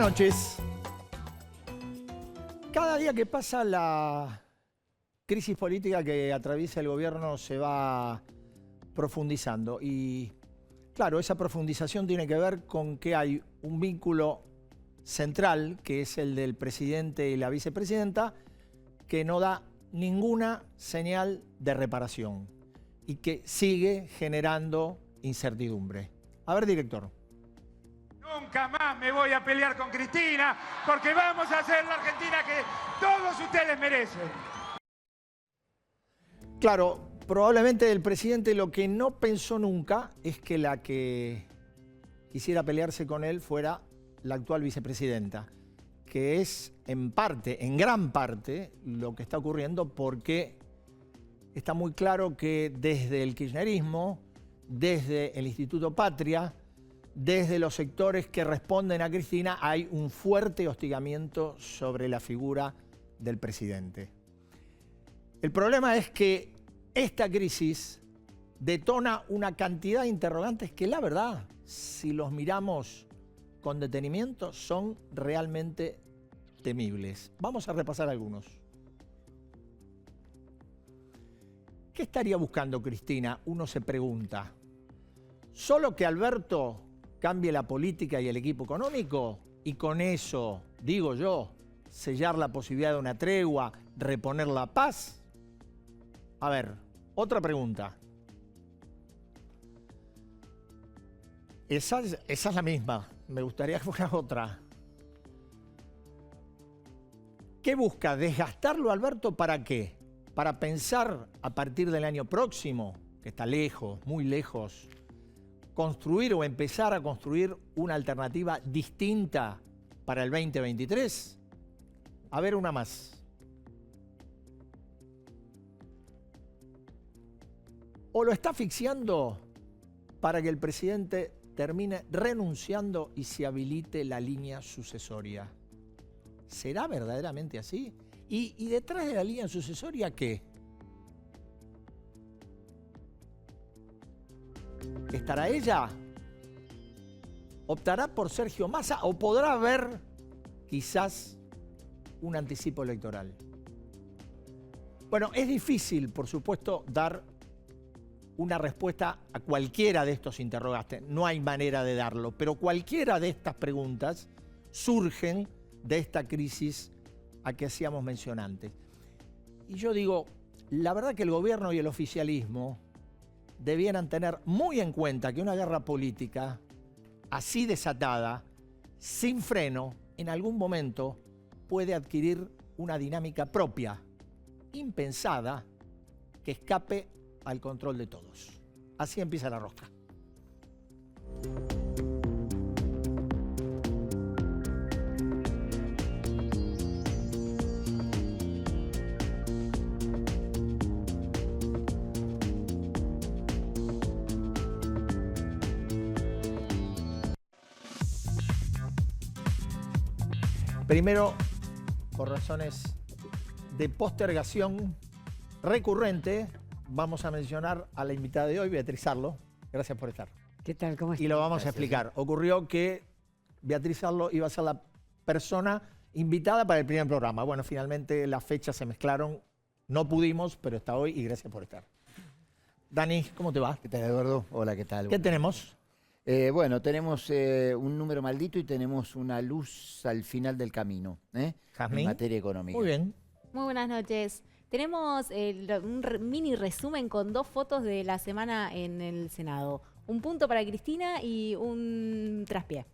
noches. Cada día que pasa la crisis política que atraviesa el gobierno se va profundizando y claro, esa profundización tiene que ver con que hay un vínculo central, que es el del presidente y la vicepresidenta, que no da ninguna señal de reparación y que sigue generando incertidumbre. A ver, director. Nunca más me voy a pelear con Cristina, porque vamos a hacer la Argentina que todos ustedes merecen. Claro, probablemente el presidente lo que no pensó nunca es que la que quisiera pelearse con él fuera la actual vicepresidenta, que es en parte, en gran parte, lo que está ocurriendo porque está muy claro que desde el kirchnerismo, desde el Instituto Patria, desde los sectores que responden a Cristina, hay un fuerte hostigamiento sobre la figura del presidente. El problema es que esta crisis detona una cantidad de interrogantes que, la verdad, si los miramos con detenimiento, son realmente temibles. Vamos a repasar algunos. ¿Qué estaría buscando Cristina? Uno se pregunta. ¿Solo que Alberto cambie la política y el equipo económico y con eso, digo yo, sellar la posibilidad de una tregua, reponer la paz? A ver, otra pregunta. Esa es la misma. Me gustaría que fuera otra. ¿Qué busca? ¿Desgastarlo, Alberto, para qué? ¿Para pensar a partir del año próximo, que está lejos, muy lejos, construir o empezar a construir una alternativa distinta para el 2023? A ver, una más. ¿O lo está asfixiando para que el presidente termine renunciando y se habilite la línea sucesoria? ¿Será verdaderamente así? ¿Y detrás de la línea sucesoria qué? ¿Estará ella? ¿Optará por Sergio Massa o podrá haber quizás un anticipo electoral? Bueno, es difícil, por supuesto, dar una respuesta a cualquiera de estos interrogantes. No hay manera de darlo, pero cualquiera de estas preguntas surgen de esta crisis a que hacíamos mención antes. Y yo digo, la verdad que el gobierno y el oficialismo debieran tener muy en cuenta que una guerra política así desatada, sin freno, en algún momento puede adquirir una dinámica propia, impensada, que escape al control de todos. Así empieza la rosca. Primero, por razones de postergación recurrente, vamos a mencionar a la invitada de hoy, Beatriz Arlo. Gracias por estar. ¿Qué tal? ¿Cómo estás? Y lo vamos a explicar. Ocurrió que Beatriz Arlo iba a ser la persona invitada para el primer programa. Bueno, finalmente las fechas se mezclaron. No pudimos, pero está hoy y gracias por estar. Dani, ¿cómo te va? ¿Qué tal, Eduardo? Hola, ¿qué tal? ¿Qué tenemos? Bueno, tenemos un número maldito y tenemos una luz al final del camino, Jazmín. en materia económica. Muy bien. Muy buenas noches. Tenemos un mini resumen con 2 fotos de la semana en el Senado. Un punto para Cristina y un traspié.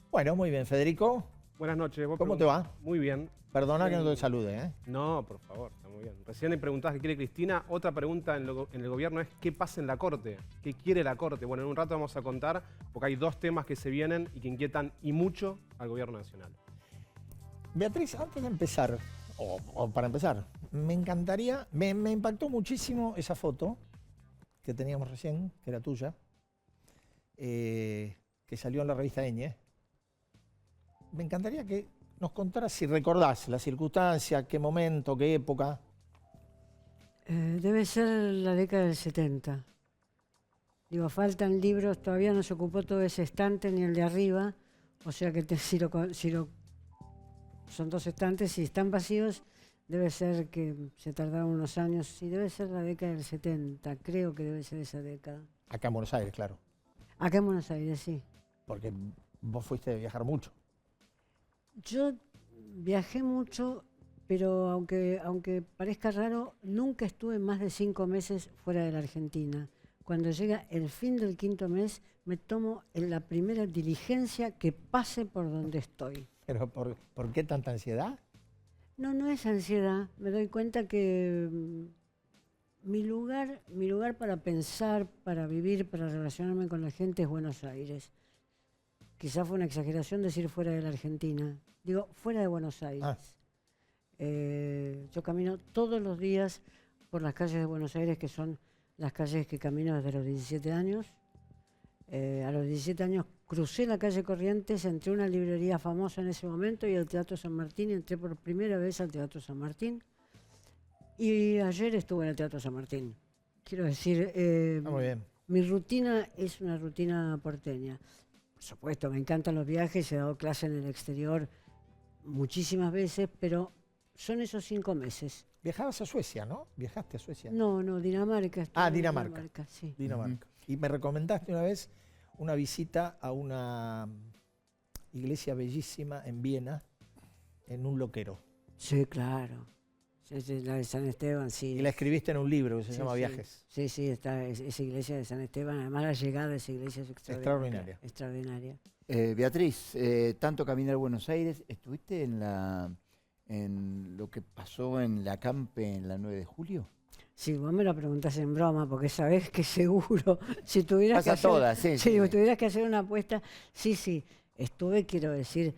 Bueno, muy bien. Federico, Buenas noches. ¿cómo te va? Muy bien. Perdona que no te salude, ¿eh? No, por favor, está muy bien. Recién le preguntabas qué quiere Cristina. Otra pregunta en el gobierno es qué pasa en la Corte, qué quiere la Corte. Bueno, en un rato vamos a contar, porque hay 2 temas que se vienen y que inquietan y mucho al gobierno nacional. Beatriz, antes de empezar, o para empezar, me encantaría, me impactó muchísimo esa foto que teníamos recién, que era tuya, que salió en la revista Eñe. Me encantaría que nos contaras si recordás la circunstancia, qué momento, qué época. Debe ser la década del 70. Digo, faltan libros, todavía no se ocupó todo ese estante ni el de arriba, O sea que son 2 estantes, si están vacíos, debe ser que se tardaron unos años, y debe ser la década del 70, creo que debe ser esa década. Acá en Buenos Aires, claro. Acá en Buenos Aires, sí. Porque vos fuiste a viajar mucho. Yo viajé mucho, pero aunque parezca raro, nunca estuve más de 5 meses fuera de la Argentina. Cuando llega el fin del 5.º mes, me tomo en la primera diligencia que pase por donde estoy. ¿Pero por qué tanta ansiedad? No, no es ansiedad. Me doy cuenta que mi lugar para pensar, para vivir, para relacionarme con la gente es Buenos Aires. Quizás fue una exageración decir fuera de la Argentina. Digo, fuera de Buenos Aires. Yo camino todos los días por las calles de Buenos Aires, que son las calles que camino desde los 17 años. A los 17 años crucé la calle Corrientes, entré a una librería famosa en ese momento y al Teatro San Martín, entré por primera vez al Teatro San Martín. Y ayer estuve en el Teatro San Martín. Quiero decir, Muy bien. mi rutina es una rutina porteña. Por supuesto, me encantan los viajes, he dado clase en el exterior muchísimas veces, pero son esos 5 meses. Viajabas a Suecia, ¿no? ¿Viajaste a Suecia? No, Dinamarca. Estuve en Dinamarca. Sí. Dinamarca. Y me recomendaste una vez una visita a una iglesia bellísima en Viena, en un loquero. Sí, claro. Sí, la de San Esteban, sí. Y la escribiste en un libro que se Sí, llama sí. Viajes. Sí, sí, está esa iglesia de San Esteban. Además, la llegada de esa iglesia es Extraordinaria. Extraordinaria. Beatriz, tanto caminar Buenos Aires, ¿estuviste en lo que pasó en la Campe en la 9 de julio? Sí, vos me lo preguntás en broma, porque sabés que seguro, si tuvieras Pasa todas, sí, si sí. tuvieras que hacer una apuesta, sí, estuve, quiero decir,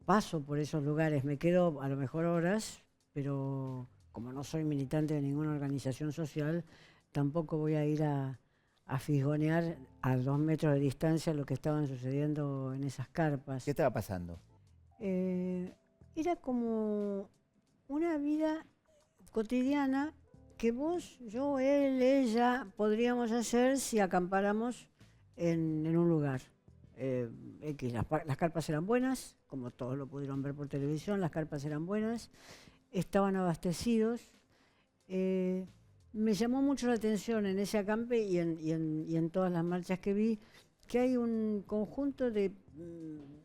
paso por esos lugares, me quedo a lo mejor horas, pero como no soy militante de ninguna organización social, tampoco voy a ir a fisgonear a 2 metros de distancia lo que estaban sucediendo en esas carpas. ¿Qué estaba pasando? Era como una vida cotidiana que vos, yo, él, ella podríamos hacer si acampáramos en un lugar. Las carpas eran buenas, como todos lo pudieron ver por televisión, las carpas eran buenas, estaban abastecidos. Me llamó mucho la atención en ese acampe y en todas las marchas que vi, que hay un conjunto de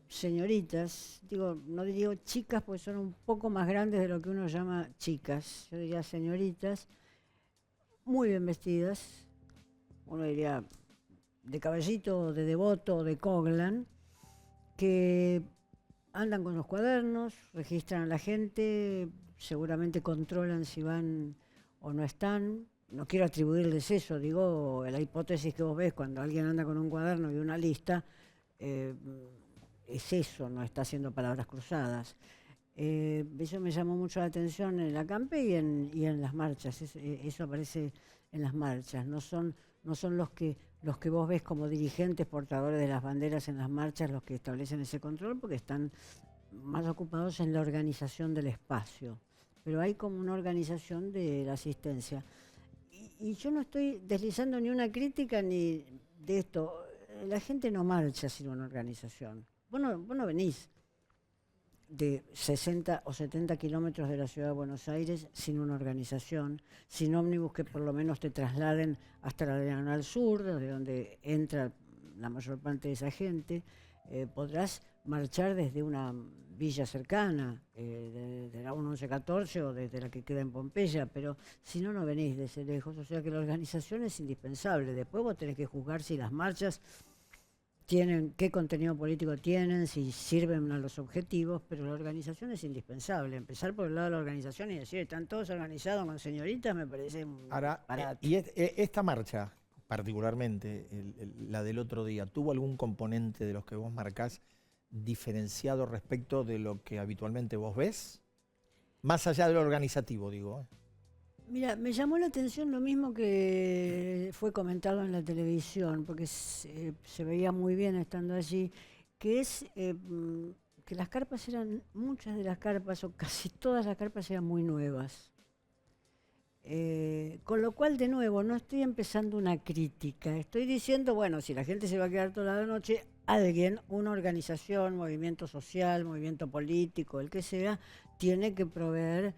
señoritas, no digo chicas, porque son un poco más grandes de lo que uno llama chicas, yo diría señoritas, muy bien vestidas, uno diría de Caballito, de Devoto, de Coglan, que andan con los cuadernos, registran a la gente, seguramente controlan si van o no están. No quiero atribuirles eso, digo, la hipótesis que vos ves cuando alguien anda con un cuaderno y una lista, es eso, no está haciendo palabras cruzadas. Eso me llamó mucho la atención en el acampe y en las marchas, eso aparece en las marchas, no son los que vos ves como dirigentes, portadores de las banderas en las marchas, los que establecen ese control, porque están más ocupados en la organización del espacio, pero hay como una organización de la asistencia. Y yo no estoy deslizando ni una crítica ni de esto, la gente no marcha sin una organización. Vos no venís de 60 o 70 kilómetros de la ciudad de Buenos Aires sin una organización, sin ómnibus que por lo menos te trasladen hasta la Diagonal Sur, desde donde entra la mayor parte de esa gente. Podrás marchar desde una villa cercana, de la 1114 o desde la que queda en Pompeya, pero si no, no venís de ese lejos. O sea que la organización es indispensable. Después vos tenés que juzgar si las marchas tienen, qué contenido político tienen, si sirven a los objetivos, pero la organización es indispensable. Empezar por el lado de la organización y decir, están todos organizados con señoritas, me parece Ahora, barato. y esta marcha, particularmente la del otro día, ¿tuvo algún componente de los que vos marcás diferenciado respecto de lo que habitualmente vos ves? Más allá de lo organizativo, digo. Mira, me llamó la atención lo mismo que fue comentado en la televisión, porque se veía muy bien estando allí, que es que las carpas muchas de las carpas, o casi todas las carpas eran muy nuevas. Con lo cual, de nuevo, no estoy empezando una crítica, estoy diciendo, bueno, si la gente se va a quedar toda la noche, alguien, una organización, movimiento social, movimiento político, el que sea, tiene que proveer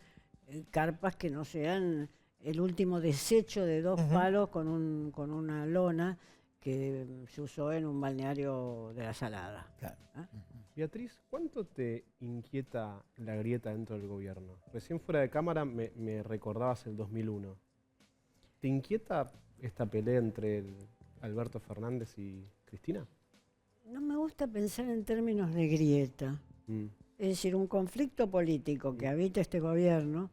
carpas que no sean el último desecho de dos palos con una lona que se usó en un balneario de la Salada. Claro. ¿Ah? Beatriz, ¿cuánto te inquieta la grieta dentro del gobierno? Recién fuera de cámara me recordabas el 2001. ¿Te inquieta esta pelea entre Alberto Fernández y Cristina? No me gusta pensar en términos de grieta. Es decir, un conflicto político que habita este gobierno,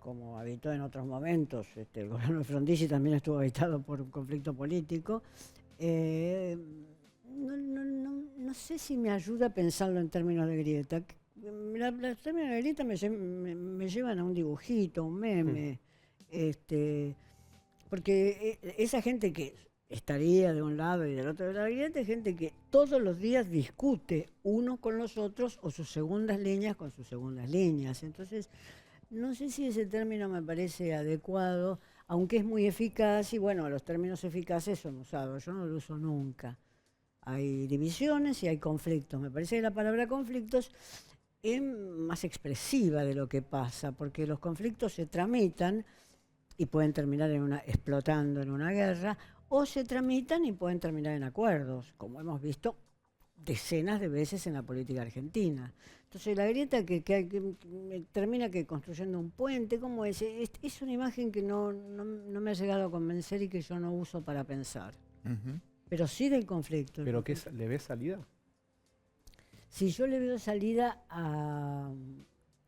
como habitó en otros momentos, el gobierno de Frondizi también estuvo habitado por un conflicto político, no sé si me ayuda a pensarlo en términos de grieta. Los términos de grieta me llevan a un dibujito, un meme, porque esa gente que estaría de un lado y del otro de la grieta es gente que todos los días discute unos con los otros o sus segundas líneas con sus segundas líneas. Entonces, no sé si ese término me parece adecuado, aunque es muy eficaz y bueno, los términos eficaces son usados, yo no lo uso nunca. Hay divisiones y hay conflictos. Me parece que la palabra conflictos es más expresiva de lo que pasa, porque los conflictos se tramitan y pueden terminar explotando en una guerra, o se tramitan y pueden terminar en acuerdos, como hemos visto decenas de veces en la política argentina. Entonces la grieta que termina construyendo un puente, ¿cómo es? Es una imagen que no me ha llegado a convencer y que yo no uso para pensar. Pero sí del conflicto. ¿Pero qué le ves salida? Si yo le veo salida a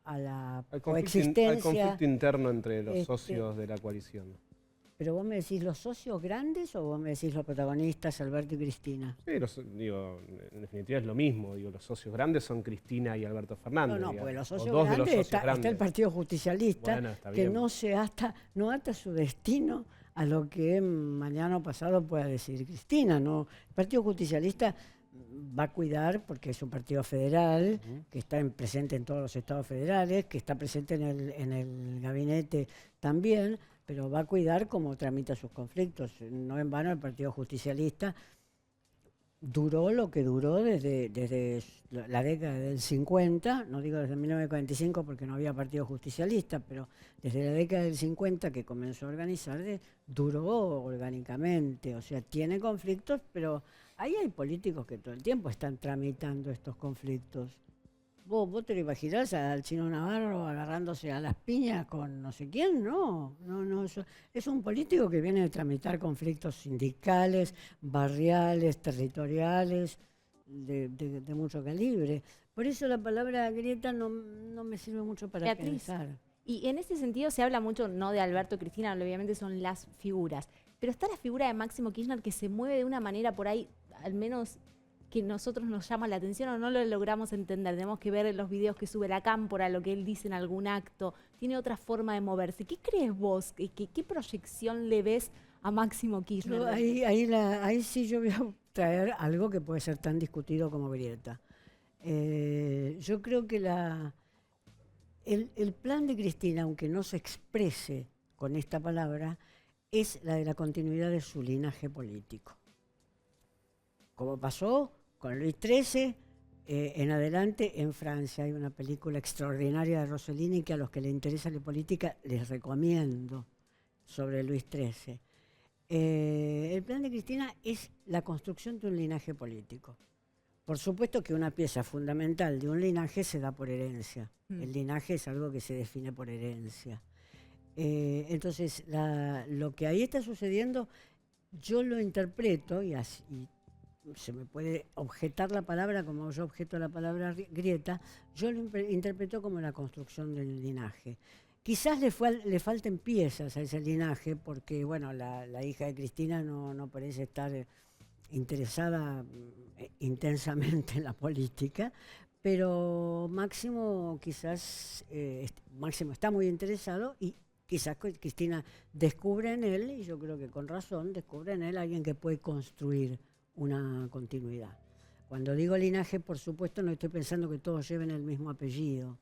la Al coexistencia. conflicto interno entre los socios de la coalición. ¿Pero vos me decís los socios grandes o vos me decís los protagonistas, Alberto y Cristina? Sí, en definitiva es lo mismo. Los socios grandes son Cristina y Alberto Fernández. No, porque los socios dos de los grandes socios está el Partido Justicialista, Bueno, está que bien. no ata su destino a lo que mañana o pasado pueda decir Cristina. ¿No? El Partido Justicialista va a cuidar, porque es un partido federal, que está presente en todos los estados federales, que está presente en el gabinete también, pero va a cuidar cómo tramita sus conflictos. No en vano el Partido Justicialista duró lo que duró desde la década del 50, no digo desde 1945 porque no había Partido Justicialista, pero desde la década del 50 que comenzó a organizar, duró orgánicamente, o sea, tiene conflictos, pero ahí hay políticos que todo el tiempo están tramitando estos conflictos. ¿Vos te lo imaginás al Chino Navarro agarrándose a las piñas con no sé quién? No, es un político que viene de tramitar conflictos sindicales, barriales, territoriales, de mucho calibre. Por eso la palabra grieta no me sirve mucho para Beatriz, pensar. Y en ese sentido se habla mucho, no de Alberto y Cristina, obviamente son las figuras, pero está la figura de Máximo Kirchner que se mueve de una manera por ahí, al menos que nosotros nos llama la atención o no lo logramos entender. Tenemos que ver los videos que sube la Cámpora, lo que él dice en algún acto. Tiene otra forma de moverse. ¿Qué crees vos? ¿Qué proyección le ves a Máximo Kirchner? Ahí sí yo voy a traer algo que puede ser tan discutido como grieta. Yo creo que el plan de Cristina, aunque no se exprese con esta palabra, es la de la continuidad de su linaje político. Como pasó con Luis XIII, en adelante en Francia hay una película extraordinaria de Rossellini que a los que les interesa la política les recomiendo, sobre Luis XIII. El plan de Cristina es la construcción de un linaje político. Por supuesto que una pieza fundamental de un linaje se da por herencia. El linaje es algo que se define por herencia. Entonces, lo que ahí está sucediendo, yo lo interpreto, y se me puede objetar la palabra como yo objeto la palabra grieta, yo lo interpreto como la construcción del linaje. Quizás le falten piezas a ese linaje porque, bueno, la hija de Cristina no parece estar interesada intensamente en la política, pero Máximo Máximo está muy interesado y quizás Cristina descubre en él, y yo creo que con razón, descubre en él a alguien que puede construir una continuidad. Cuando digo linaje, por supuesto, no estoy pensando que todos lleven el mismo apellido,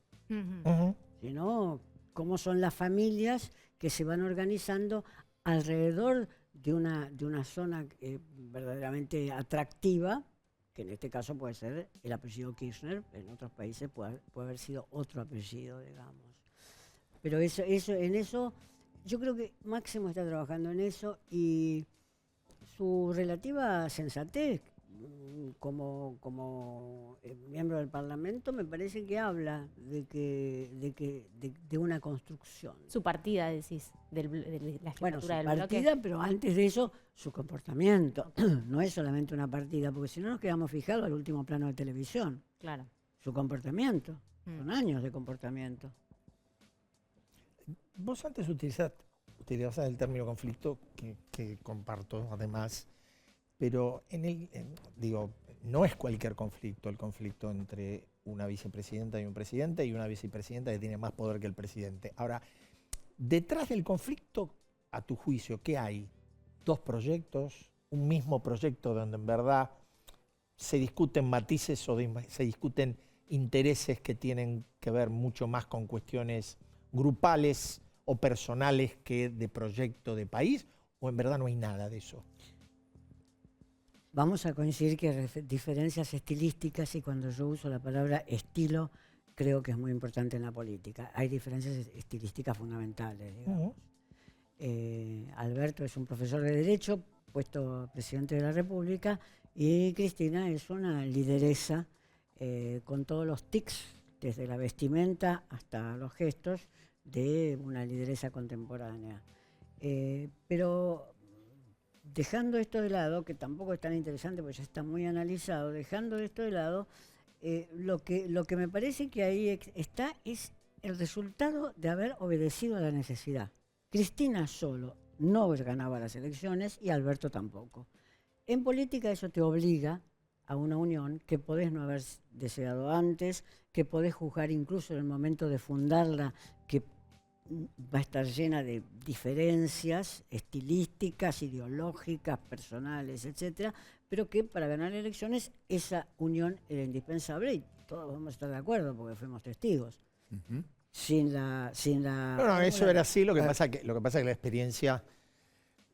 sino cómo son las familias que se van organizando alrededor de una zona verdaderamente atractiva, que en este caso puede ser el apellido Kirchner, en otros países puede haber sido otro apellido, digamos. Pero en eso, yo creo que Máximo está trabajando en eso y su relativa sensatez como miembro del Parlamento me parece que habla de una construcción. Su partida, decís, de la Bueno, su jefatura del partida, bloque. pero antes de eso, su comportamiento. No es solamente una partida, porque si no nos quedamos fijados al último plano de televisión. Claro. Su comportamiento. Son años de comportamiento. Vos antes utilizás el término conflicto, que comparto además, pero digo, no es cualquier conflicto, el conflicto entre una vicepresidenta y un presidente y una vicepresidenta que tiene más poder que el presidente. Ahora, detrás del conflicto, a tu juicio, ¿qué hay? ¿Dos proyectos? ¿Un mismo proyecto donde en verdad se discuten matices o se discuten intereses que tienen que ver mucho más con cuestiones grupales o personales que de proyecto de país? ¿O en verdad no hay nada de eso? Vamos a coincidir que hay diferencias estilísticas y cuando yo uso la palabra estilo, creo que es muy importante en la política. Hay diferencias estilísticas fundamentales, digamos. Alberto es un profesor de Derecho, puesto presidente de la República, y Cristina es una lideresa con todos los tics, desde la vestimenta hasta los gestos, de una lideresa contemporánea. Pero dejando esto de lado, que tampoco es tan interesante porque ya está muy analizado, dejando esto de lado, lo que me parece que ahí está es el resultado de haber obedecido a la necesidad. Cristina solo no ganaba las elecciones y Alberto tampoco. En política eso te obliga a una unión que podés no haber deseado antes, que podés juzgar incluso en el momento de fundarla, que va a estar llena de diferencias estilísticas, ideológicas, personales, etcétera, pero que para ganar elecciones esa unión era indispensable y todos vamos a estar de acuerdo porque fuimos testigos. Ujú. No, eso era así, lo que pasa es que la experiencia,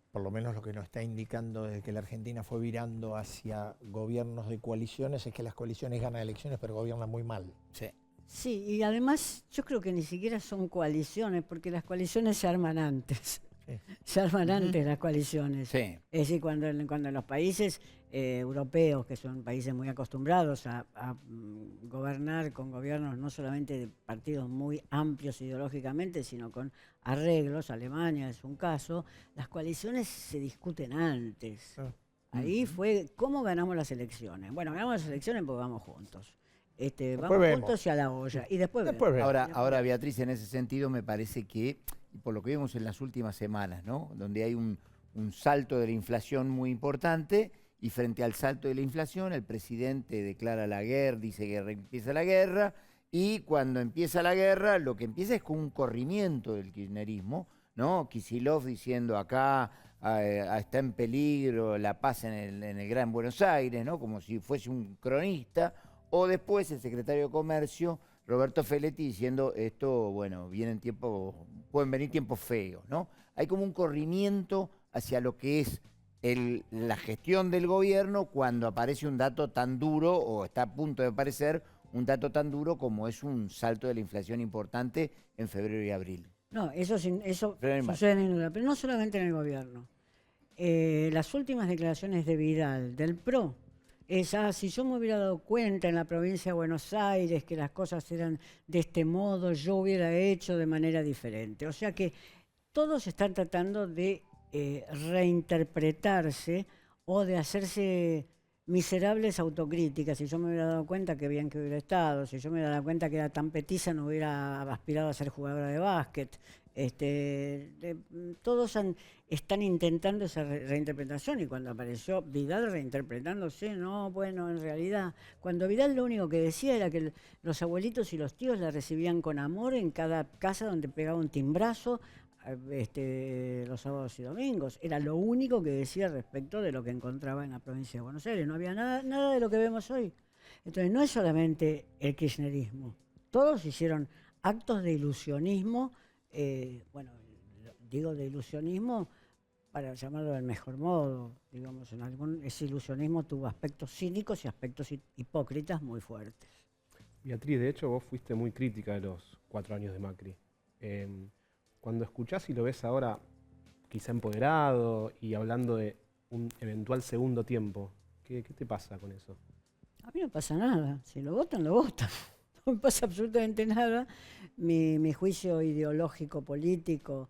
por lo menos lo que nos está indicando desde que la Argentina fue virando hacia gobiernos de coaliciones, es que las coaliciones ganan elecciones pero gobiernan muy mal. Sí. Sí, y además yo creo que ni siquiera son coaliciones, porque las coaliciones se arman antes. Sí. Se arman antes las coaliciones. Sí. Es decir, cuando en los países europeos, que son países muy acostumbrados a gobernar con gobiernos no solamente de partidos muy amplios ideológicamente, sino con arreglos, Alemania es un caso, las coaliciones se discuten antes. Ahí fue cómo ganamos las elecciones. Bueno, ganamos las elecciones porque vamos juntos. Vamos vemos. juntos y a la olla. Y después Después vemos. vemos. Ahora, Beatriz, en ese sentido me parece que, y por lo que vimos en las últimas semanas, ¿no? Donde hay un salto de la inflación muy importante, y frente al salto de la inflación, el presidente declara la guerra, dice que empieza la guerra, y cuando empieza la guerra, lo que empieza es con un corrimiento del kirchnerismo, ¿no? Kicillof diciendo acá está en peligro la paz en el Gran Buenos Aires, ¿no? Como si fuese un cronista. O después el secretario de Comercio, Roberto Feletti, diciendo esto, bueno, pueden venir tiempos feos, ¿no? Hay como un corrimiento hacia lo que es la gestión del gobierno cuando aparece un dato tan duro, o está a punto de aparecer un dato tan duro como es un salto de la inflación importante en febrero y abril. No, eso Pero sucede en duda, pero no solamente en el gobierno. Las últimas declaraciones de Vidal, del PRO, si yo me hubiera dado cuenta en la provincia de Buenos Aires que las cosas eran de este modo, yo hubiera hecho de manera diferente. O sea que todos están tratando de reinterpretarse o de hacerse miserables autocríticas. Si yo me hubiera dado cuenta, que bien que hubiera estado. Si yo me hubiera dado cuenta que era tan petiza, no hubiera aspirado a ser jugadora de básquet. Todos están intentando esa reinterpretación, y cuando apareció Vidal reinterpretándose, no, bueno, en realidad, cuando Vidal lo único que decía era que los abuelitos y los tíos la recibían con amor en cada casa donde pegaba un timbrazo los sábados y domingos. Era lo único que decía respecto de lo que encontraba en la provincia de Buenos Aires. No había nada de lo que vemos hoy. Entonces no es solamente el kirchnerismo. Todos hicieron actos de ilusionismo. Bueno, digo de ilusionismo para llamarlo del mejor modo, digamos, ese ilusionismo tuvo aspectos cínicos y aspectos hipócritas muy fuertes. Beatriz, de hecho, vos fuiste muy crítica de los 4 años de Macri. Cuando escuchás y lo ves ahora, quizá empoderado y hablando de un eventual segundo tiempo, ¿qué te pasa con eso? A mí no pasa nada. Si lo votan, lo votan. No me pasa absolutamente nada. Mi juicio ideológico, político,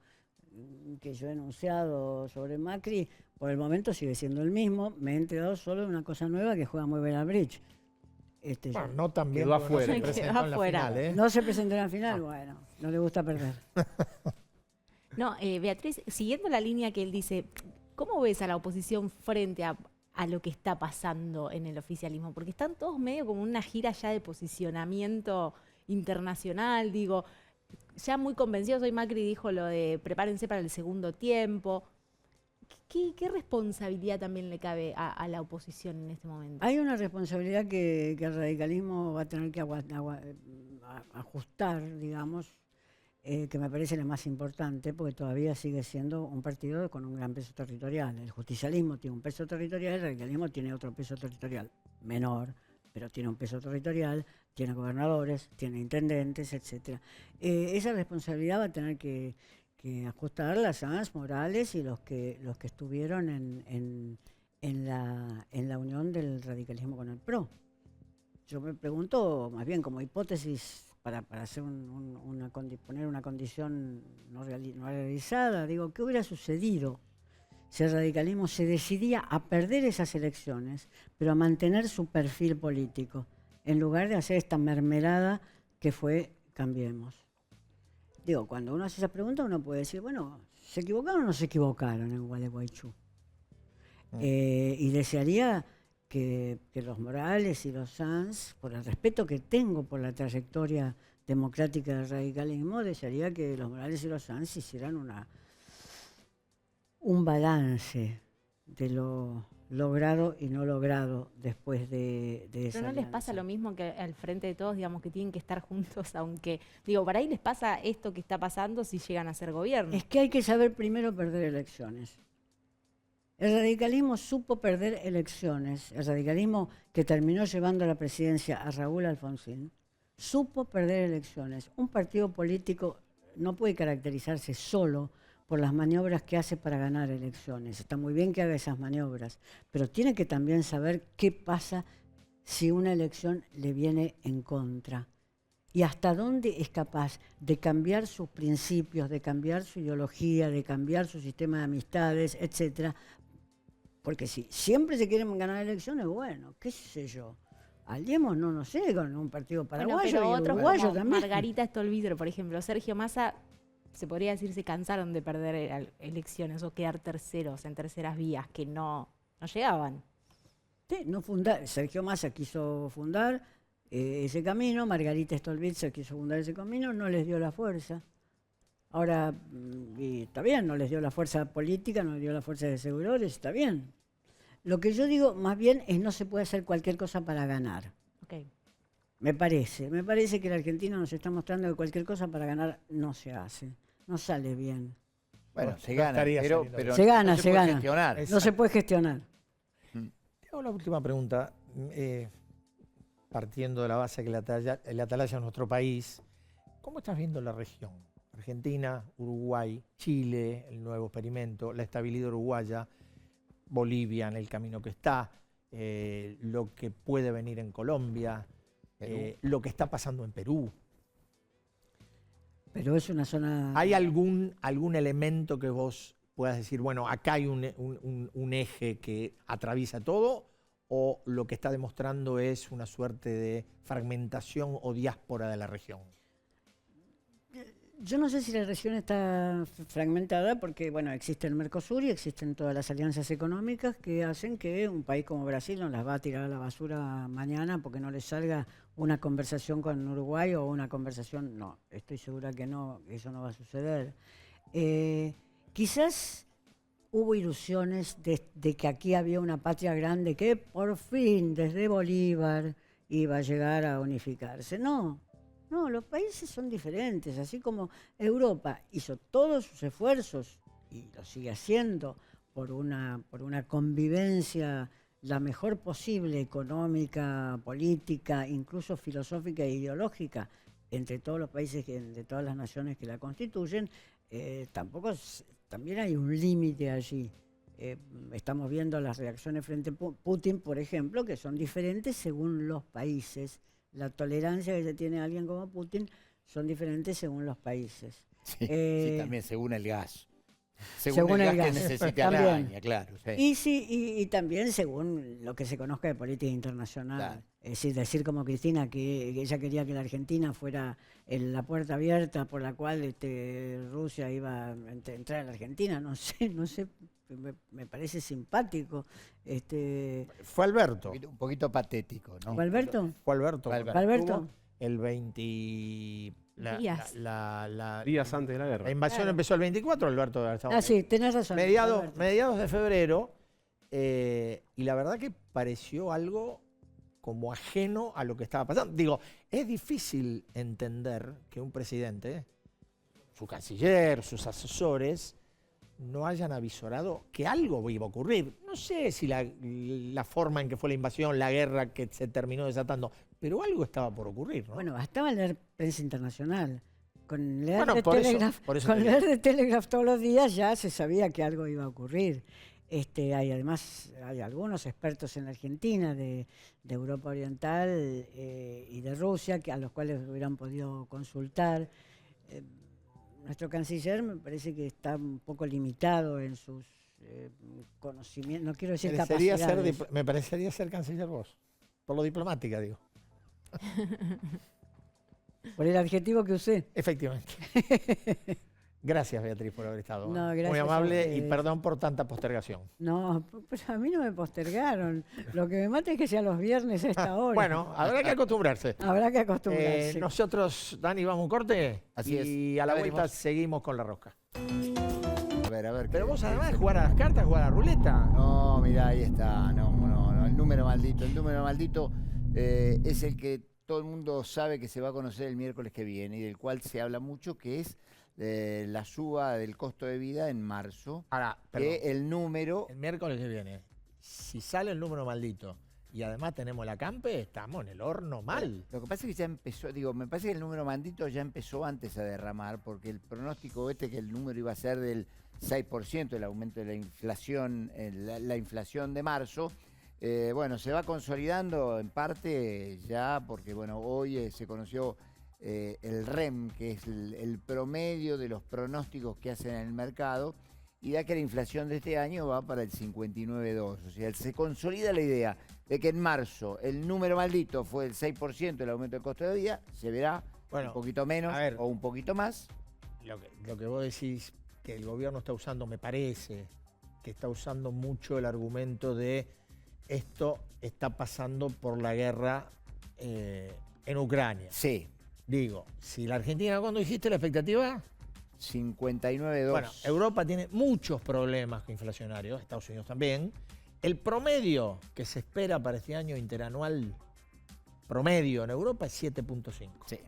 que yo he enunciado sobre Macri, por el momento sigue siendo el mismo. Me he enterado solo de una cosa nueva, que juega muy bien al bridge. Bueno, no tan bien, quedó porque no se afuera. presentó Quedó en la afuera. final, ¿eh? No se presentó en la final, bueno, no le gusta perder. No, Beatriz, siguiendo la línea que él dice, ¿cómo ves a la oposición frente a lo que está pasando en el oficialismo? Porque están todos medio como una gira ya de posicionamiento internacional, digo, ya muy convencidos. Hoy Macri dijo lo de prepárense para el segundo tiempo. ¿Qué responsabilidad también le cabe a la oposición en este momento? Hay una responsabilidad que el radicalismo va a tener que ajustar, digamos, que me parece la más importante, porque todavía sigue siendo un partido con un gran peso territorial. El justicialismo tiene un peso territorial, el radicalismo tiene otro peso territorial, menor, pero tiene un peso territorial, tiene gobernadores, tiene intendentes, etc. Esa responsabilidad va a tener que ajustar las Sanz, Morales y los que estuvieron en la unión del radicalismo con el PRO. Yo me pregunto, más bien como hipótesis, para hacer poner una condición no realizada, digo, ¿qué hubiera sucedido si el radicalismo se decidía a perder esas elecciones, pero a mantener su perfil político, en lugar de hacer esta mermelada que fue Cambiemos? Digo, cuando uno hace esa pregunta, uno puede decir, bueno, ¿se equivocaron o no se equivocaron en Gualeguaychú? Y desearía que los Morales y los Sanz, por el respeto que tengo por la trayectoria democrática del radicalismo, desearía que los Morales y los Sanz hicieran un balance de lo logrado y no logrado después de esa Pero no les pasa lo mismo que al frente de todos, digamos, que tienen que estar juntos, aunque, digo, para ahí les pasa esto que está pasando si llegan a ser gobierno. Es que hay que saber primero perder elecciones. El radicalismo supo perder elecciones. El radicalismo que terminó llevando a la presidencia a Raúl Alfonsín supo perder elecciones. Un partido político no puede caracterizarse solo por las maniobras que hace para ganar elecciones. Está muy bien que haga esas maniobras, pero tiene que también saber qué pasa si una elección le viene en contra. Y hasta dónde es capaz de cambiar sus principios, de cambiar su ideología, de cambiar su sistema de amistades, etcétera. Porque si siempre se quieren ganar elecciones, bueno, qué sé yo. Aliemos, no sé, con un partido paraguayo pero y otros uruguayo como también. Margarita Stolbizer, por ejemplo, Sergio Massa, se podría decir, se cansaron de perder elecciones o quedar terceros en terceras vías que no llegaban. Sí, Sergio Massa quiso fundar ese camino, Margarita Stolbizer quiso fundar ese camino, no les dio la fuerza. Ahora, y está bien, no les dio la fuerza política, no les dio la fuerza de seguidores, está bien. Lo que yo digo más bien es no se puede hacer cualquier cosa para ganar. Okay. Me parece que la Argentina nos está mostrando que cualquier cosa para ganar no se hace, no sale bien. Bueno, No se gana, estaría pero saliendo. Se gana, no se puede gana. gestionar. No se puede gestionar. Te hago la última pregunta. Partiendo de la base que el atalaya es nuestro país, ¿cómo estás viendo la región? Argentina, Uruguay, Chile, el nuevo experimento, la estabilidad uruguaya, Bolivia en el camino que está, lo que puede venir en Colombia, lo que está pasando en Perú. Pero es una zona... ¿Hay algún elemento que vos puedas decir, bueno, acá hay un eje que atraviesa todo, o lo que está demostrando es una suerte de fragmentación o diáspora de la región? Yo no sé si la región está fragmentada porque, bueno, existe el Mercosur y existen todas las alianzas económicas que hacen que un país como Brasil no las va a tirar a la basura mañana porque no le salga una conversación con Uruguay o una conversación... No, estoy segura que no, eso no va a suceder. Quizás hubo ilusiones de que aquí había una patria grande que por fin, desde Bolívar, iba a llegar a unificarse. No, los países son diferentes, así como Europa hizo todos sus esfuerzos, y lo sigue haciendo, por una convivencia la mejor posible, económica, política, incluso filosófica e ideológica, entre todos los países, de todas las naciones que la constituyen, también hay un límite allí. Estamos viendo las reacciones frente a Putin, por ejemplo, que son diferentes según los países. La tolerancia que se tiene a alguien como Putin son diferentes según los países. Sí, también según el gas. Según el gas que necesite también. Alemania, claro. Sí. Y también según lo que se conozca de política internacional. Claro. Es decir como Cristina, que ella quería que la Argentina fuera la puerta abierta por la cual Rusia iba a entrar a la Argentina, no sé, me parece simpático. Fue Alberto. Un poquito patético, ¿no? ¿Fue Alberto? Fue Alberto. Fue cuando Alberto. estuvo El 20... Días. Días antes de la guerra. La invasión empezó el 24, Alberto debe haber estado. Sí, tenés razón. Alberto. Mediados de febrero, y la verdad que pareció algo como ajeno a lo que estaba pasando. Digo, es difícil entender que un presidente, su canciller, sus asesores, no hayan avisorado que algo iba a ocurrir. No sé si la forma en que fue la invasión, la guerra que se terminó desatando, pero algo estaba por ocurrir, ¿no? Bueno, bastaba leer prensa internacional. Con leer, Bueno, de, por eso- Telegraph, por eso con te leer digo. de Telegraph todos los días ya se sabía que algo iba a ocurrir. Además, hay algunos expertos en la Argentina, de Europa Oriental y de Rusia, a los cuales hubieran podido consultar. Nuestro canciller me parece que está un poco limitado en sus conocimientos, no quiero decir capacidades. Me parecería ser canciller vos, por lo diplomática, digo. Por el adjetivo que usé. Efectivamente. Gracias, Beatriz, por haber estado. No, gracias Muy a amable y ustedes. perdón por tanta postergación. No, pero a mí no me postergaron. Lo que me mata es que sea los viernes a esta hora. Bueno, habrá que acostumbrarse. Habrá que acostumbrarse. Nosotros, Dani, vamos a un corte Así y es. a la Ya vuelta veremos. seguimos con la rosca. A ver. Pero qué- vos además de jugar a las cartas, jugar a la ruleta. No, mirá, ahí está. No, el número maldito. El número maldito es el que todo el mundo sabe que se va a conocer el miércoles que viene y del cual se habla mucho, que es la suba del costo de vida en marzo. Ahora, perdón, Que el número... el miércoles que viene, si sale el número maldito y además tenemos la campe, estamos en el horno mal. Lo que pasa es que ya empezó, me parece que el número maldito ya empezó antes a derramar, porque el pronóstico que el número iba a ser del 6%, el aumento de la inflación, la inflación de marzo, bueno, se va consolidando en parte ya, porque bueno, hoy se conoció el REM, que es el promedio de los pronósticos que hacen en el mercado, y da que la inflación de este año va para el 59,2. O sea, se consolida la idea de que en marzo el número maldito fue el 6% el aumento del costo de vida, se verá Bueno, un poquito menos a ver. o un poquito más. Lo que vos decís que el gobierno está usando, me parece que está usando mucho el argumento de esto está pasando por la guerra en Ucrania. Sí, Digo, si la Argentina, cuando dijiste la expectativa, 59,2. bueno, Europa tiene muchos problemas inflacionarios, Estados Unidos también. El promedio que se espera para este año interanual, promedio en Europa, es 7.5. Sí,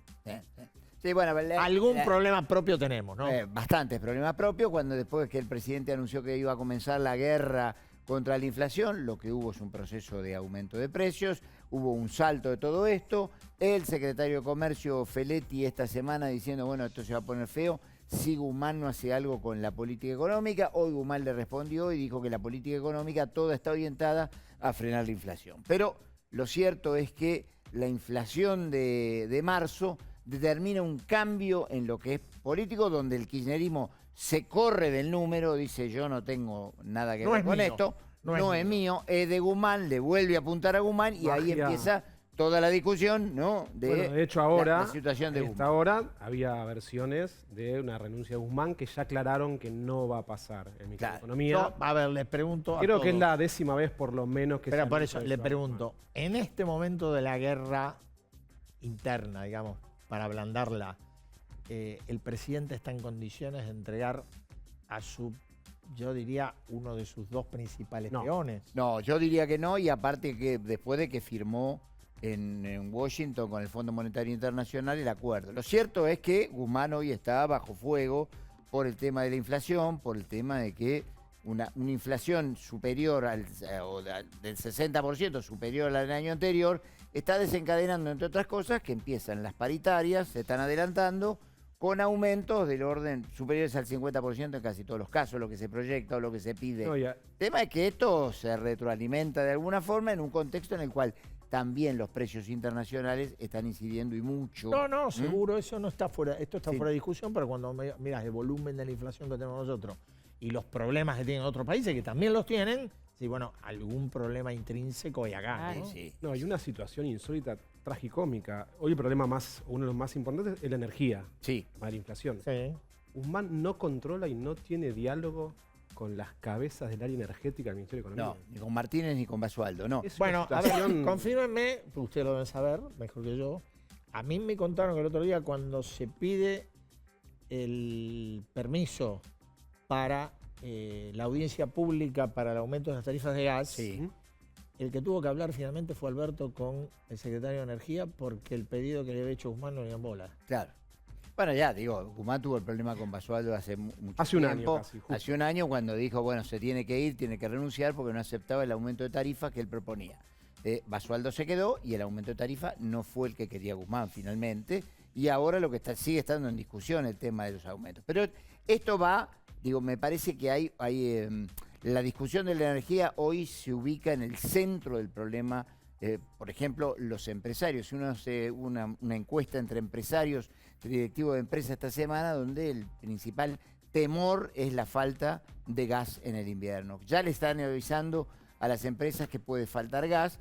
sí, bueno, Algún problema propio tenemos, ¿no? Bastantes problemas propios, cuando después que el presidente anunció que iba a comenzar la guerra contra la inflación, lo que hubo es un proceso de aumento de precios, hubo un salto de todo esto, el secretario de Comercio Feletti esta semana diciendo, bueno, esto se va a poner feo, si Guzmán no hace algo con la política económica, hoy Guzmán le respondió y dijo que la política económica toda está orientada a frenar la inflación. Pero lo cierto es que la inflación de marzo determina un cambio en lo que es político, donde el kirchnerismo se corre del número, dice yo no tengo nada que No ver es con mío, esto, no no es es mío, es de Guzmán, le vuelve a apuntar a Guzmán y ahí Magia. empieza toda la discusión, ¿no? Bueno, de hecho ahora, la situación de a esta Guzmán. hora, había versiones de una renuncia de Guzmán que ya aclararon que no va a pasar en mi Claro. economía. Yo, a ver, les pregunto a Creo que es todos. la 10ª vez por lo menos que Pero se por anuncia eso le a pregunto, en este momento de la guerra interna, digamos, para ablandarla, el presidente está en condiciones de entregar a su, yo diría, uno de sus dos principales No. peones. No, yo diría que no, y aparte que después de que firmó en Washington con el Fondo Monetario Internacional el acuerdo. Lo cierto es que Guzmán hoy está bajo fuego por el tema de la inflación, por el tema de que una inflación superior del 60%, superior al año anterior, está desencadenando, entre otras cosas, que empiezan las paritarias, se están adelantando, con aumentos del orden superiores al 50% en casi todos los casos, lo que se proyecta o lo que se pide. El tema es que esto se retroalimenta de alguna forma en un contexto en el cual también los precios internacionales están incidiendo y mucho. No, seguro, eso no está fuera, esto está fuera de discusión, pero cuando miras el volumen de la inflación que tenemos nosotros y los problemas que tienen otros países, que también los tienen, sí, bueno, algún problema intrínseco hay acá, ¿no? Sí. No, hay una situación insólita, tragicómica. Hoy el problema uno de los más importantes es la energía. Sí. La inflación. Sí. Guzmán no controla y no tiene diálogo con las cabezas del área energética del Ministerio de Economía. No, ni con Martínez ni con Basualdo, no. Es Bueno, una a ver, situación- confírmenme, ustedes lo deben saber, mejor que yo. A mí me contaron que el otro día cuando se pide el permiso para la audiencia pública para el aumento de las tarifas de gas, Sí. el que tuvo que hablar finalmente fue Alberto con el secretario de Energía porque el pedido que le había hecho Guzmán no le dio bola. Claro. Bueno, ya digo, Guzmán tuvo el problema con Basualdo hace mucho Hace un año tiempo. casi, justo. Hace un año cuando dijo, bueno, se tiene que ir, tiene que renunciar porque no aceptaba el aumento de tarifa que él proponía. Basualdo se quedó y el aumento de tarifa no fue el que quería Guzmán finalmente. Y ahora lo que sigue estando en discusión el tema de los aumentos. Pero esto va, digo, me parece que hay la discusión de la energía hoy se ubica en el centro del problema. Por ejemplo, los empresarios. Uno hace una encuesta entre empresarios, directivos de empresas esta semana, donde el principal temor es la falta de gas en el invierno. Ya le están avisando a las empresas que puede faltar gas.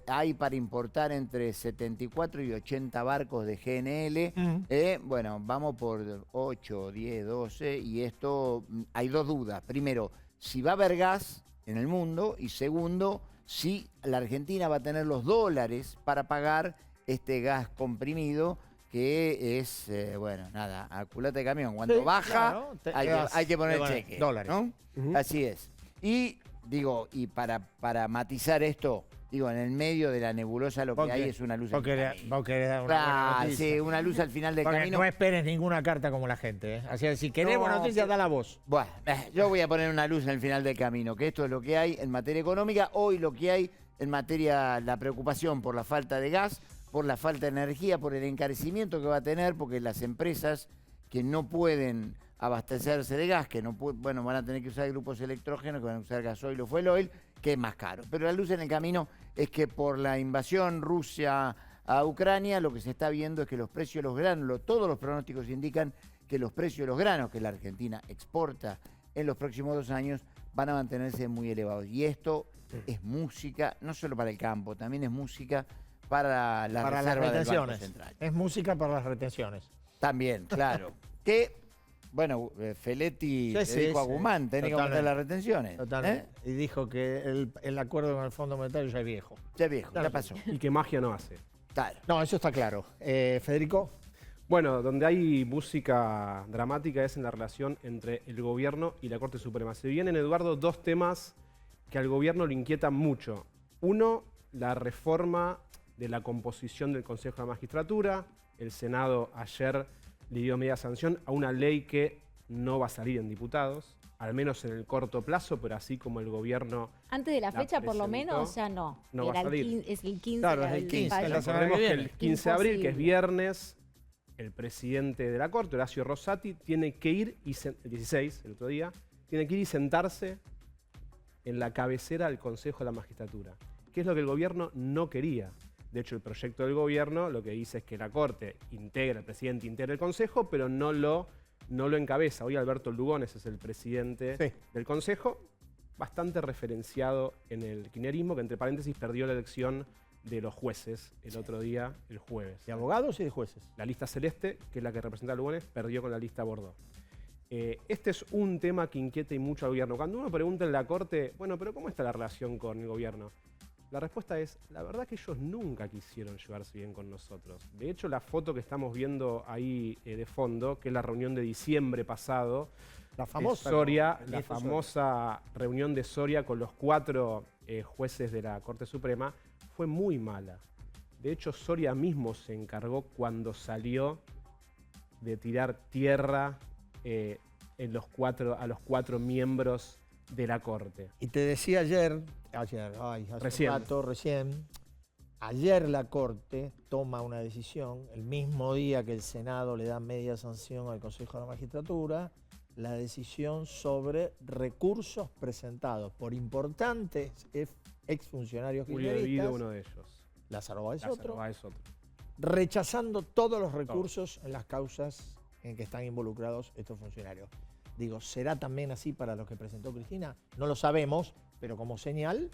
Hay para importar entre 74 y 80 barcos de GNL. Bueno, vamos por 8, 10, 12 y esto hay dos dudas. Primero, si va a haber gas en el mundo y segundo, si la Argentina va a tener los dólares para pagar este gas comprimido que es, bueno, nada, a culata de camión. Cuando Sí, baja, claro, hay que poner bueno, cheque. dólares. ¿No? Ujú. Así es. Y digo, y para matizar esto, digo, en el medio de la nebulosa lo que hay es una luz al camino. Vos querés dar una Claro, buena noticia. sí, una luz al final del Porque camino. no esperes ninguna carta como la gente, ¿eh? Así que si querés No, buena noticia, da la voz. Bueno, yo voy a poner una luz en el final del camino, que esto es lo que hay en materia económica. Hoy lo que hay en materia, la preocupación por la falta de gas, por la falta de energía, por el encarecimiento que va a tener, porque las empresas que no pueden abastecerse de gas, que no bueno, van a tener que usar grupos electrógenos, que van a usar gasoil o fuel oil, que es más caro. Pero la luz en el camino es que por la invasión Rusia a Ucrania, lo que se está viendo es que los precios de los granos, todos los pronósticos indican que los precios de los granos que la Argentina exporta en los próximos 2 años van a mantenerse muy elevados. Y esto es música, no solo para el campo, también es música para la Para las reserva del Banco retenciones. Central. Es música para las retenciones. También, claro. Que, bueno, Feletti Sí, le sí, dijo a sí. Guzmán, tenés que aumentar Totalmente. las retenciones. Totalmente. Y dijo que el acuerdo con el Fondo Monetario ya es viejo. Ya viejo, Claro. ya pasó. Y que magia no hace. Claro. No, eso está claro. Federico. Bueno, donde hay música dramática es en la relación entre el gobierno y la Corte Suprema. Se vienen, Eduardo, 2 temas que al gobierno le inquietan mucho. Uno, la reforma de la composición del Consejo de la Magistratura. El Senado ayer le dio media sanción a una ley que no va a salir en diputados, al menos en el corto plazo, pero así como el gobierno... Antes de la La fecha, por lo presentó, menos, ya no. no va a Era salir. es el 15. Claro, es era el 15, fallo. es la semana Recordemos que que viene. el 15 de abril, que es Imposible. viernes, el presidente de la Corte, Horacio Rosati, tiene que ir, el 16, el otro día, tiene que ir y sentarse en la cabecera del Consejo de la Magistratura, que es lo que el gobierno no quería. De hecho, el proyecto del gobierno lo que dice es que la Corte integra, el presidente integra el Consejo, pero no lo encabeza. Hoy Alberto Lugones es el presidente Sí. del Consejo, bastante referenciado en el kirchnerismo, que entre paréntesis perdió la elección de los jueces el otro día, el jueves. De abogados y de jueces. La lista celeste, que es la que representa a Lugones, perdió con la lista Bordeaux. Este es un tema que inquieta y mucho al gobierno. Cuando uno pregunta en la Corte, bueno, pero ¿cómo está la relación con el gobierno? La respuesta es, la verdad que ellos nunca quisieron llevarse bien con nosotros. De hecho, la foto que estamos viendo ahí de fondo, que es la reunión de diciembre pasado, La de famosa. Soria, ¿no? El la viejo Soria. famosa reunión de Soria con los 4 jueces de la Corte Suprema, fue muy mala. De hecho, Soria mismo se encargó cuando salió de tirar tierra a los 4 miembros de la Corte. Y te decía hace Recién. un rato, recién, ayer la Corte toma una decisión, el mismo día que el Senado le da media sanción al Consejo de la Magistratura, la decisión sobre recursos presentados por importantes exfuncionarios Julio Devido, kirchneristas, uno de ellos. Lázaro Báez Lázaro otro, Báez, otro. rechazando todos los recursos en las causas en que están involucrados estos funcionarios. Digo, ¿será también así para los que presentó Cristina? No lo sabemos, pero como señal,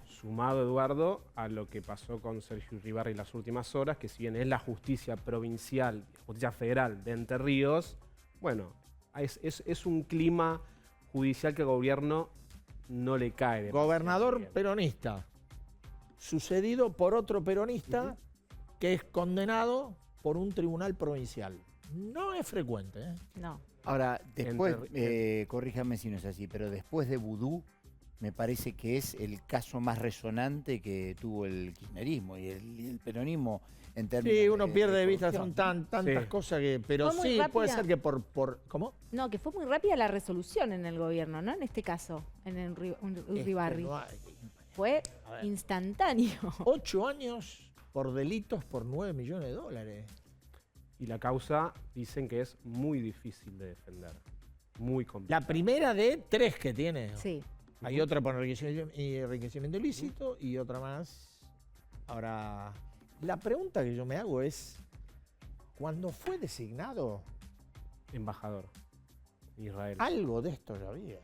Sumado, Eduardo, a lo que pasó con Sergio Iribarri las últimas horas, que si bien es la justicia provincial, justicia federal de Entre Ríos, bueno, es un clima judicial que al gobierno no le cae. demasiado gobernador bien. peronista, sucedido por otro peronista que es condenado por un tribunal provincial. No es frecuente, ¿eh? No. Ahora, después, Entre- corríjame si no es así, pero después de Vudú, me parece que es el caso más resonante que tuvo el kirchnerismo y el peronismo en términos Sí, uno pierde de vista, corrupción. son tantas Sí. cosas que... Pero Fue muy sí, puede rápida. ser que ¿Cómo? No, que fue muy rápida la resolución en el gobierno, ¿no? En este caso, en el Uribarri. No hay- Fue A ver. instantáneo. 8 años por delitos por 9 millones de dólares. Y la causa dicen que es muy difícil de defender. Muy complicada. La primera de 3 que tiene. Sí. Hay otra por enriquecimiento ilícito y otra más. Ahora, la pregunta que yo me hago es, cuando fue designado, Embajador en Israel. algo de esto ya había.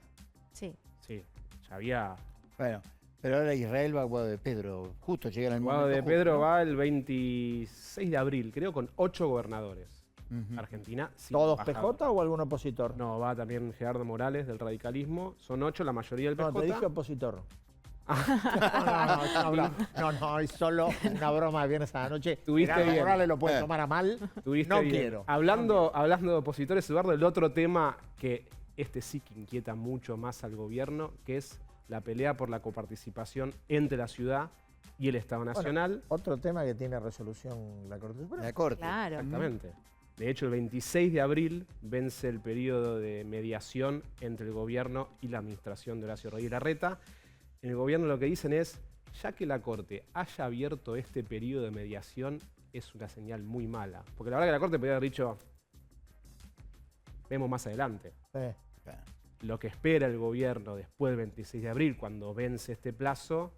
Sí. Sí, ya había. Bueno, pero ahora Israel va a Guado de Pedro, justo llega el Guado momento de justo, Pedro ¿no? va el 26 de abril, creo, con 8 gobernadores. Ujú. Argentina, sin ¿Todos embajador. PJ o algún opositor? No, va también Gerardo Morales del radicalismo. Son 8, la mayoría del No, PJ. te dije opositor. No, es solo una broma de viernes a la noche. Tuviste Gerardo bien. Morales lo puede tomar a mal. Tuviste No bien. quiero. Hablando de opositores, Eduardo, el otro tema que sí que inquieta mucho más al gobierno, que es la pelea por la coparticipación entre la ciudad y el Estado Nacional. Otro tema que tiene resolución la Corte Suprema. La Corte. Claro. Exactamente. De hecho, el 26 de abril vence el periodo de mediación entre el gobierno y la administración de Horacio Rodríguez Larreta. En el gobierno lo que dicen es, ya que la Corte haya abierto este periodo de mediación, es una señal muy mala. Porque la verdad que la Corte podría haber dicho, vemos más adelante. Claro. Lo que espera el gobierno después del 26 de abril, cuando vence este plazo,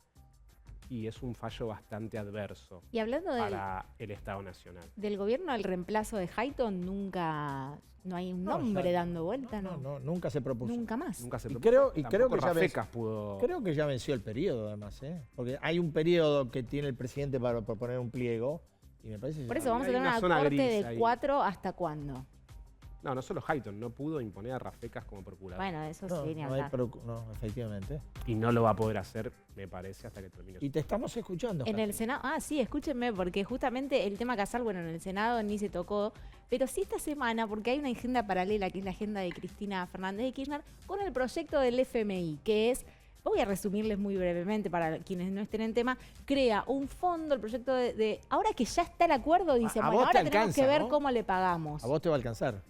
y es un fallo bastante adverso Y hablando para el Estado Nacional. del gobierno, el reemplazo de Hayton, no hay un No, nombre ya- dando vuelta, ¿no? No, nunca se propuso. Nunca más. Nunca se Y propuso. creo Tampoco que ya ves- Rafecas pudo... Creo que ya venció el periodo, además, ¿eh? Porque hay un periodo que tiene el presidente para proponer un pliego y me parece que Por ya- eso vamos a Hay tener una una zona corte gris de ahí. 4 ¿hasta cuándo? No solo Hayton, no pudo imponer a Rafecas como procurador. Bueno, eso No, sí, ni no hay hablar. no, efectivamente. Y no lo va a poder hacer, me parece, hasta que termine. Y te estamos escuchando. En el Jafet. Senado, sí, escúchenme, porque justamente el tema Casal, bueno, en el Senado ni se tocó, pero sí esta semana, porque hay una agenda paralela, que es la agenda de Cristina Fernández de Kirchner, con el proyecto del FMI, que es, voy a resumirles muy brevemente para quienes no estén en tema, crea un fondo, el proyecto ahora que ya está el acuerdo, dicen, a bueno, vos te ahora tenemos alcanza, que ver ¿no? cómo le pagamos. A vos te va a alcanzar.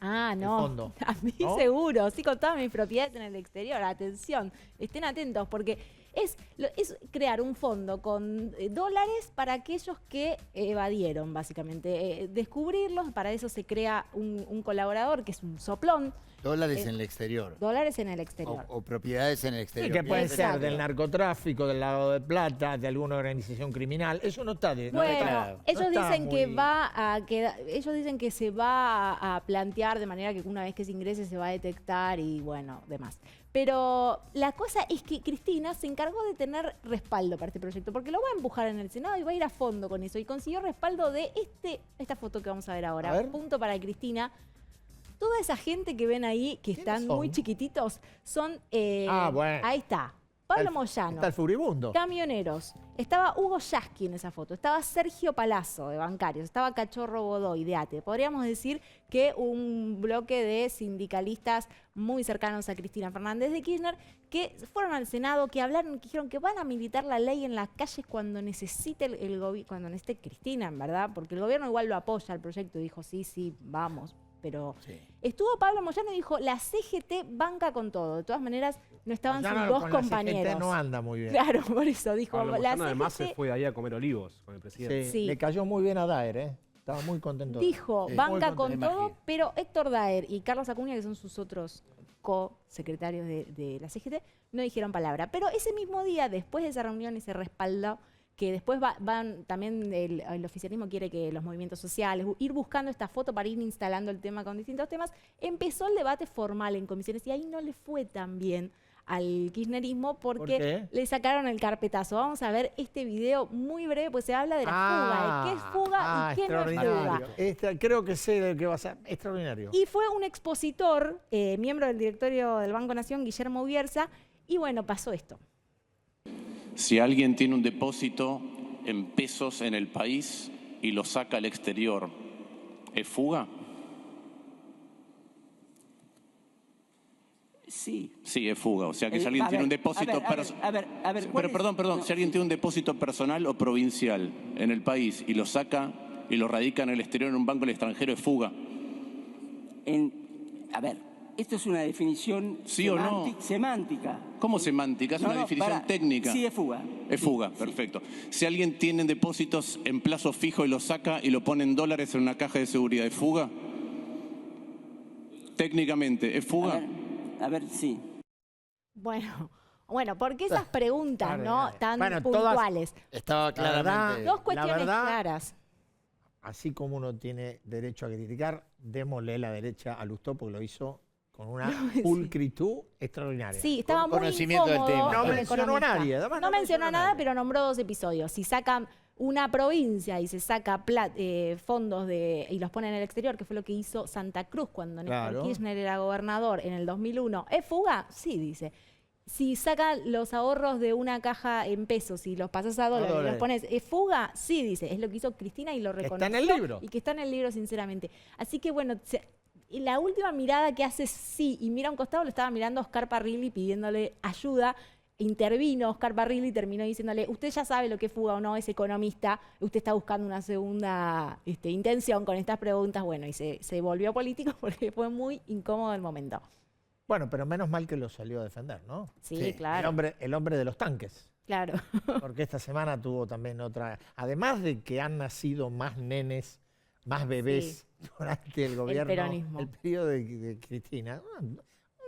Ah, no. fondo, A mí ¿no? seguro, sí, con todas mis propiedades en el exterior. Atención, estén atentos, porque es crear un fondo con dólares para aquellos que evadieron, básicamente. Descubrirlos, para eso se crea un colaborador que es un soplón, Dólares en el exterior. dólares en el exterior. O propiedades en el Sí, exterior. que pueden Exacto. ser del narcotráfico, del lavado de plata, de alguna organización criminal. Eso no está de. no Bueno, está- no ellos está dicen que muy- ellos dicen que se va a plantear de manera que una vez que se ingrese se va a detectar y bueno, demás. Pero la cosa es que Cristina se encargó de tener respaldo para este proyecto, porque lo va a empujar en el Senado y va a ir a fondo con eso. Y consiguió respaldo de esta foto que vamos a ver ahora. A ver. Punto para Cristina. Toda esa gente que ven ahí, que están son? muy chiquititos, son... Bueno. Ahí está. Pablo Está el- Moyano. Está el furibundo. Camioneros. Estaba Hugo Yasky en esa foto. Estaba Sergio Palazzo de Bancarios. Estaba Cachorro Godoy de ATE. Podríamos decir que un bloque de sindicalistas muy cercanos a Cristina Fernández de Kirchner que fueron al Senado, que hablaron, que dijeron que van a militar la ley en las calles cuando necesite el gobierno, cuando necesite Cristina, en verdad, porque el gobierno igual lo apoya al proyecto y dijo sí, vamos. pero Sí. estuvo Pablo Moyano y dijo, la CGT banca con todo. De todas maneras, no estaban Moyano sus dos con la compañeros. CGT no anda muy bien. Claro, por eso dijo, Pablo la Moyano además CGT se fue de ahí a comer olivos con el presidente. Sí. Le cayó muy bien a Daer, ¿eh? Estaba muy contento. dijo, Sí. banca Muy con contento. todo, Imagino. pero Héctor Daer y Carlos Acuña, que son sus otros co-secretarios de la CGT, no dijeron palabra. Pero ese mismo día, después de esa reunión, ese respaldo, que después van, también el oficialismo quiere que los movimientos sociales, ir buscando esta foto para ir instalando el tema con distintos temas, empezó el debate formal en comisiones y ahí no le fue tan bien al kirchnerismo porque qué? le sacaron el carpetazo. Vamos a ver este video muy breve, pues se habla de la fuga, de qué es fuga y qué no es fuga. extraordinario. Creo que sé de qué va a ser. Extraordinario. Y fue un expositor, miembro del directorio del Banco Nación, Guillermo Bierza, y bueno, pasó esto. Si alguien tiene un depósito en pesos en el país y lo saca al exterior, ¿es fuga? Sí. Sí, es fuga. O sea que si alguien A tiene ver, un depósito a ver, ¿cuál Pero es? perdón, No, si alguien sí. tiene un depósito personal o provincial en el país y lo saca y lo radica en el exterior en un banco del extranjero, ¿es fuga? A ver, esto es una definición ¿Sí o no? semántica. ¿Cómo semántica? Es una definición pará. técnica. Sí, es fuga. Es Sí, fuga, sí. perfecto. Si alguien tiene depósitos en plazo fijo y lo saca y lo pone en dólares en una caja de seguridad, ¿es fuga? Técnicamente, ¿es fuga? A ver, sí. Bueno, porque esas preguntas, ¿no? Tan Bueno, todas- puntuales. Estaba La verdad, claramente... Dos cuestiones verdad, claras. Así como uno tiene derecho a criticar, démosle la derecha a Lustó porque lo hizo con una pulcritud extraordinaria. Sí, estaba muy conocimiento del incómodo tema. No el mencionó a economista. nadie, además No no mencionó mencionó a nada, nadie. pero nombró 2 episodios. Si sacan una provincia y se saca fondos y los pone en el exterior, que fue lo que hizo Santa Cruz cuando Néstor Claro. Kirchner era gobernador en el 2001, ¿es fuga? Sí, dice. Si saca los ahorros de una caja en pesos y los pasas a dólares y dólares. los pones, ¿es fuga? Sí, dice. Es lo que hizo Cristina y lo Está reconoció. en el libro. Y que está en el libro, sinceramente. Así que bueno, y la última mirada que hace sí y mira a un costado, lo estaba mirando Oscar Parrilli pidiéndole ayuda. Intervino Oscar Parrilli y terminó diciéndole, usted ya sabe lo que es fuga o no, es economista, usted está buscando una segunda intención con estas preguntas. Bueno, y se volvió político porque fue muy incómodo el momento. Bueno, pero menos mal que lo salió a defender, ¿no? Sí, Sí, claro. El hombre de los tanques. Claro. Porque esta semana tuvo también otra. Además de que han nacido más nenes, más bebés durante el gobierno, peronismo. el periodo de Cristina,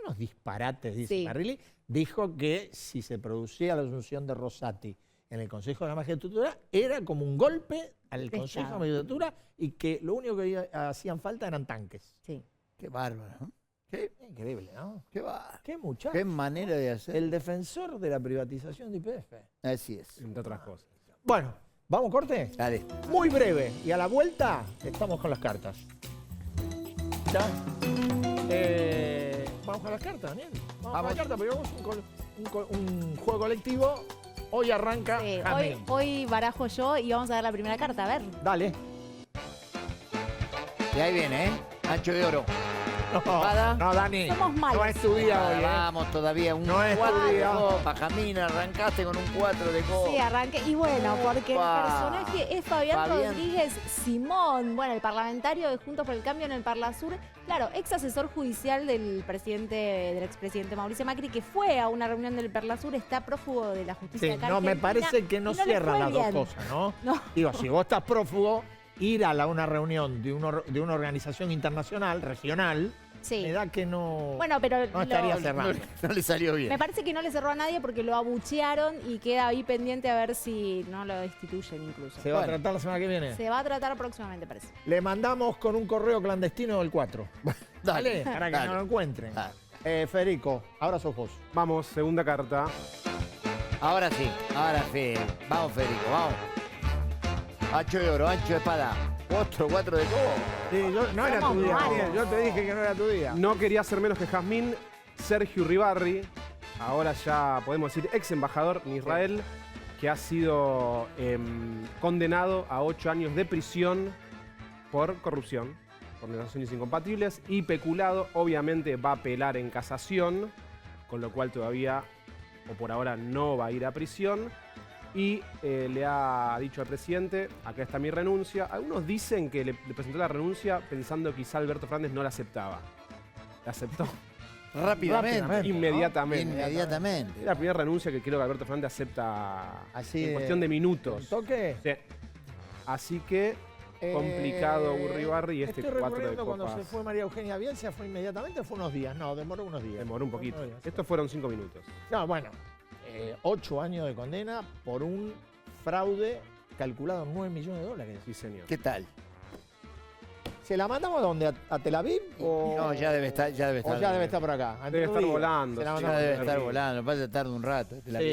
unos disparates, dice Sí. Parrilli, dijo que si se producía la asunción de Rosati en el Consejo de la Magistratura, era como un golpe al De Consejo de la Estado. Magistratura y que lo único que hacían falta eran tanques. Sí. Qué bárbaro, ¿no? Qué, Increíble, ¿no? qué bárbaro. Qué muchacho. Qué manera de hacer. El defensor de la privatización de YPF. Así es. Entre otras cosas. Bueno, ¿vamos corte? Dale. Muy breve. Y a la vuelta estamos con las cartas. ¿Ya? Vamos con las cartas, Daniel. Vamos con las cartas, porque vamos un juego colectivo. Hoy arranca Sí, Jamín. hoy barajo yo y vamos a ver la primera carta. A ver. Dale. Y ahí viene, ¿eh? Ancho de oro. No, no, Dani. Somos malos. No es tu día hoy, ¿eh? Vamos todavía, un No es 4 tu de día. copa. Jamín, arrancaste con un 4 de copa. Sí, arranque. Y bueno, porque el Opa. personaje es Fabián Fabián. Rodríguez Simón, bueno, el parlamentario de Juntos por el Cambio en el Parlasur, claro, ex asesor judicial del expresidente Mauricio Macri, que fue a una reunión del Parlasur, está prófugo de la justicia Sí, acá no, me argentina, parece que no y le cierra fue las dos bien. cosas, ¿no? No. Digo, si vos estás prófugo, ir a una reunión de una organización internacional, regional, Sí. me da que no, Bueno, pero no estaría lo- cerrado. No le salió bien. me parece que no le cerró a nadie porque lo abuchearon y queda ahí pendiente a ver si no lo destituyen incluso. Se va a Bueno. tratar la semana que viene. Se va a tratar próximamente, parece. Le mandamos con un correo clandestino el 4. Dale, para que dale. no lo encuentren. Dale. Federico, ahora sos vos. Vamos, segunda carta. Ahora sí, vamos Federico, vamos. Ancho de oro, ancho de espada. 4 de copa. Sí, no era tu Somos día, malos. Daniel, yo te dije que no era tu día. No quería ser menos que Jazmín. Sergio Uribarri, ahora ya podemos decir ex embajador en Israel, que ha sido condenado a 8 años de prisión por corrupción, por negociaciones incompatibles y peculado. Obviamente va a apelar en casación, con lo cual todavía, o por ahora, no va a ir a prisión. Y le ha dicho al presidente, acá está mi renuncia. Algunos dicen que le presentó la renuncia pensando que quizá Alberto Fernández no la aceptaba. La aceptó Rápidamente. inmediatamente. Inmediatamente. Es la primera renuncia que creo que Alberto Fernández acepta Así en cuestión de minutos. ¿Un toque? Sí. Así que complicado Urribarri y este estoy 4 de recurriendo copas. cuando se fue María Eugenia Bielsa, ¿fue inmediatamente o fue unos días? No, demoró unos días. Demoró un poquito. Unos días. Estos fueron 5 minutos. No, bueno, 8 años de condena por un fraude calculado en $9 millones. Sí, señor. ¿Qué tal? ¿Se la mandamos a dónde? ¿A Tel Aviv? O No, ya debe estar. o ya debe estar por acá. Debe estar volando. Se la sí. Ya mandamos a debe Tel estar Aviv. volando. Pasa tarde un rato. Sí.